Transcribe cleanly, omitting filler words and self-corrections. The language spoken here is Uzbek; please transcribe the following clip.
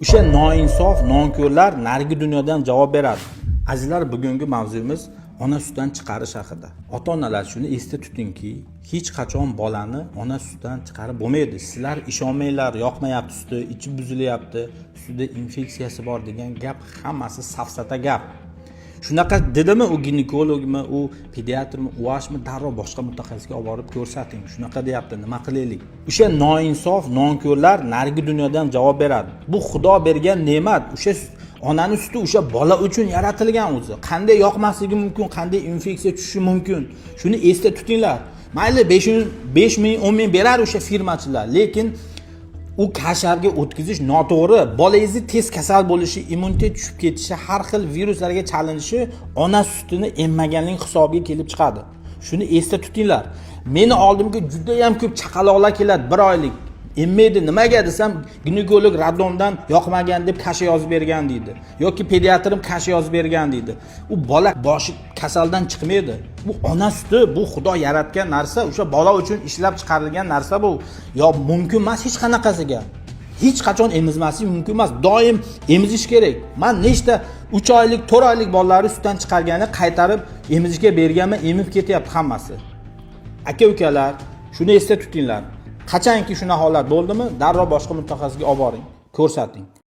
O'sha noinsof, nonko'rlar narigi dunyodan javob beradi. Azizlar, bugungi mavzuimiz ona sutidan chiqarish haqida. Ota-onalar shuni esda tutingki, hech qachon bolani ona sutidan chiqarib bo'lmaydi. Sizlar ishonmanglar, yoqmayapti suti, ichi buzilyapti, sutida infeksiyasi bor degan gap hammasi safsata gap. Shunaqa dedimi u ginekologmi, u pediatrmi, uashmi, darrov boshqa mutaxassisga olib borib ko'rsating. Shunaqa deyapti, nima qilaylik? O'sha noinsof, nonko'rlar narigi dunyodan javob beradi. Bu Xudo bergan ne'mat. O'sha onaning suti o'sha bola uchun yaratilgan o'zi. Qanday yoqmasligi mumkin, qanday infeksiya tushishi mumkin. Shuni esda tutinglar. Mayli 5 ming, 10 ming berar o'sha firmachilar, lekin u kasharga o'tkazish noto'g'ri. Bolangizni tez kasal bo'lishi, immunitet tushib ketishi, har xil viruslarga chalinishi ona sutini emmaganlik hisobiga kelib chiqadi. Shuni esda tutinglar. Meni oldimga juda ham ko'p chaqaloqlar keladi 1 oylik. Emmaydi, nimaga desam, ginekolog radondan yoqmagan deb kasha yozib bergan deydi. Yoki pediatrim kasha yozib bergan deydi. U bola boshi kasaldan chiqmaydi. Bu ona suti, bu Xudo yaratgan narsa, o'sha bola uchun ishlab chiqarilgan narsa bu. Yo mumkin emas hech qanaqasiga. Hech qachon emizmaslik mumkin emas. Doim emizish kerak. Men nechta 3 oylik, 4 oylik bolalarni sutdan chiqargani qaytarib emizishga berganman, emib ketyapti hammasi. Aka-ukalar, shuni esda tutinglar. Qachonki shunaqa holat bo'ldimi, darrov boshqa mutaxassisga olib boring, ko'rsating.